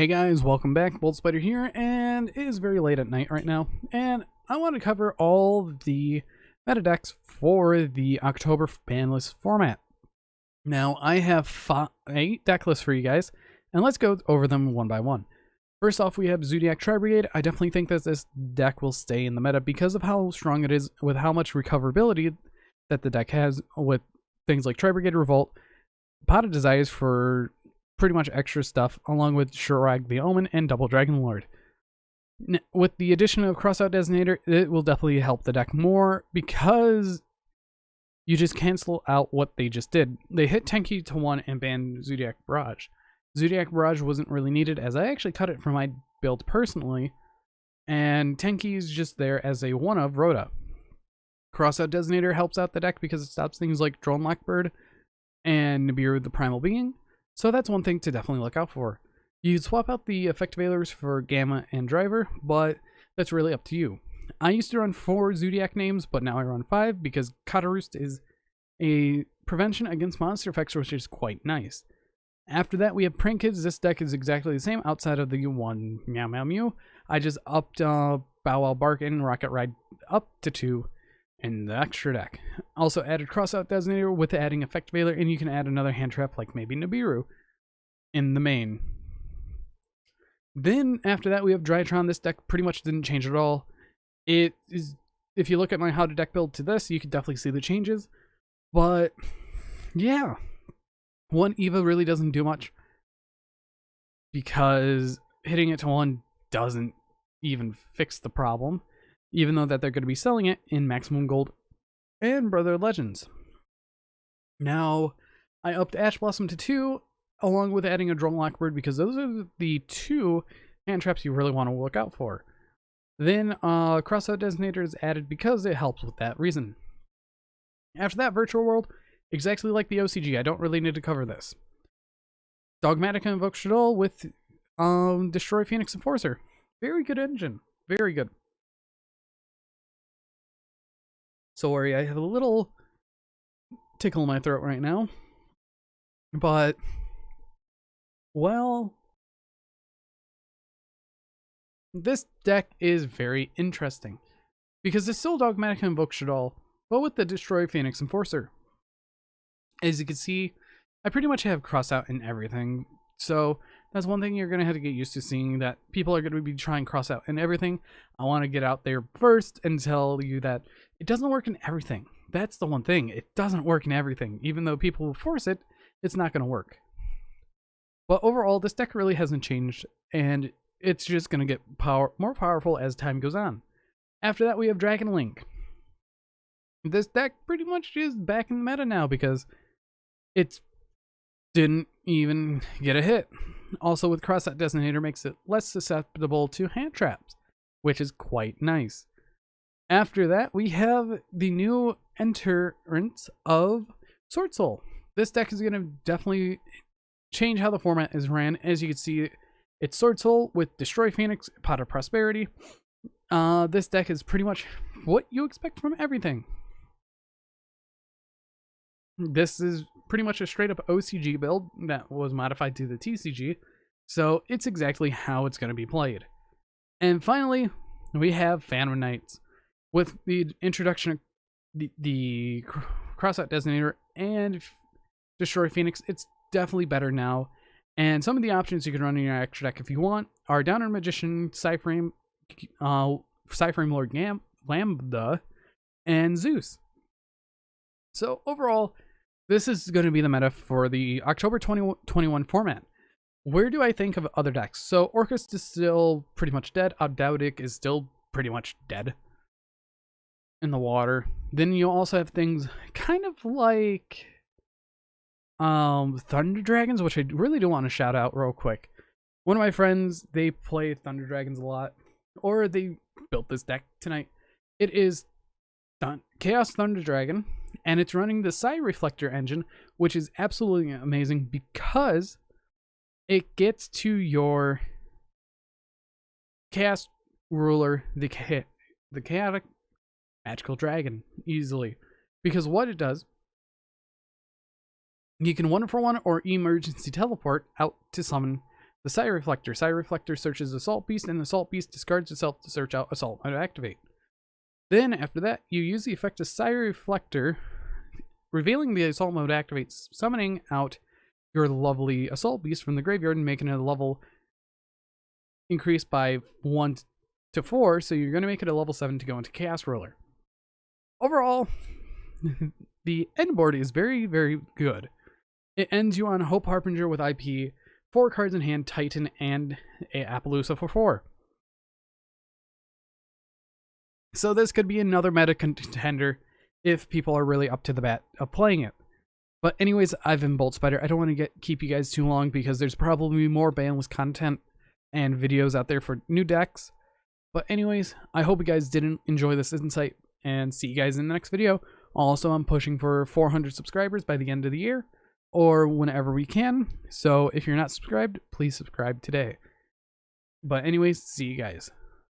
Hey guys, welcome back. Bolt Spider here, and it is very late at night right now, and I want to cover all the meta decks for the October ban list format. Now, I have 8 deck lists for you guys, and let's go over them one by one. First off, we have Zodiac Brigade. I definitely think that this deck will stay in the meta because of how strong it is with how much recoverability that the deck has with things like Brigade Revolt, Pot of Desires for pretty much extra stuff, along with Shurag the Omen and Double Dragon Lord. With the addition of Crossout Designator, it will definitely help the deck more because you just cancel out what they just did. They hit Tenki to 1 and banned Zodiac Barrage. Zodiac Barrage wasn't really needed, as I actually cut it from my build personally, and Tenki is just there as a one of Rhoda. Crossout Designator helps out the deck because it stops things like Drone Blackbird and Nibiru the Primal Being. So that's one thing to definitely look out for. You can swap out the effect veilers for Gamma and Driver, but that's really up to you. I used to run 4 Zodiac names, but now I run 5 because Kataroost is a prevention against monster effects, which is quite nice. After that, we have Prank Kids. This deck is exactly the same outside of the one Meow Meow Mew. I just upped Bow Wow Bark and Rocket Ride up to 2 in the extra deck. Also added Crossout Designator with adding Effect Veiler, and you can add another hand trap like maybe Nibiru in the main. Then after that we have Tron. This deck pretty much didn't change at all. It is, if you look at my how to deck build to this, you can definitely see the changes. But yeah, one Eva really doesn't do much because hitting it to 1 doesn't even fix the problem, even though that they're going to be selling it in Maximum Gold and Brother Legends. Now, I upped Ash Blossom to 2, along with adding a Drone Blackbird, because those are the 2 hand traps you really want to look out for. Then, Crossout Designator is added because it helps with that reason. After that, Virtual World, exactly like the OCG, I don't really need to cover this. Dogmatic and Invoke Shaddoll with Destroy Phoenix Enforcer. Very good engine. Very good. Sorry, I have a little tickle in my throat right now. But, well, this deck is very interesting because it's still Dogmatic and Invoke Shaddoll, but with the Destroy Phoenix Enforcer. As you can see, I pretty much have Crossout in everything. So that's one thing you're going to have to get used to, seeing that people are going to be trying Crossout in everything. I want to get out there first and tell you that it doesn't work in everything. That's the one thing. It doesn't work in everything. Even though people will force it, it's not going to work. But overall, this deck really hasn't changed, and it's just going to get more powerful as time goes on. After that, we have Dragon Link. This deck pretty much is back in the meta now because it's didn't even get a hit. Also, with Crossout Designator makes it less susceptible to hand traps, which is quite nice. After that, we have the new entrance of Sword Soul. This deck is going to definitely change how the format is ran. As you can see, it's Sword Soul with Destroy Phoenix, Pot of Prosperity. This deck is pretty much what you expect from everything. This is pretty much a straight up OCG build that was modified to the TCG, so it's exactly how it's going to be played. And finally, we have Phantom Knights. With the introduction of the Crossout Designator and Destroy Phoenix, it's definitely better now. And some of the options you can run in your extra deck if you want are Downer Magician, Psyframe Lord Lambda, and Zeus. So overall, this is going to be the meta for the October 2021 format. Where do I think of other decks? So Orcust is still pretty much dead. Abdaudic is still pretty much dead in the water. Then you also have things kind of like Thunder Dragons, which I really do want to shout out real quick. One of my friends, they play Thunder Dragons a lot, or they built this deck tonight. It is Chaos Thunder Dragon, and it's running the Psi Reflector engine, which is absolutely amazing because it gets to your Chaos Ruler, the Chaotic Magical Dragon, easily. Because what it does, you can 1-for-1 or emergency teleport out to summon The Psy Reflector. Psy Reflector searches Assault Beast, and the Assault Beast discards itself to search out Assault Mode Activate. Then, after that, you use the effect of Psy Reflector, revealing the Assault Mode Activate, summoning out your lovely Assault Beast from the graveyard and making it a level increase by 1 to 4, so you're going to make it a level 7 to go into Chaos Ruler. Overall, the end board is very, very good. It ends you on Hope Harbinger with IP, 4 cards in hand, Titan, and a Appaloosa for 4. So this could be another meta contender if people are really up to the bat of playing it. But anyways, I've been Bolt Spider. I don't want to keep you guys too long because there's probably more banless content and videos out there for new decks. But anyways, I hope you guys did enjoy this insight, and see you guys in the next video. Also, I'm pushing for 400 subscribers by the end of the year, or whenever we can. So if you're not subscribed, please subscribe today. But anyways, see you guys.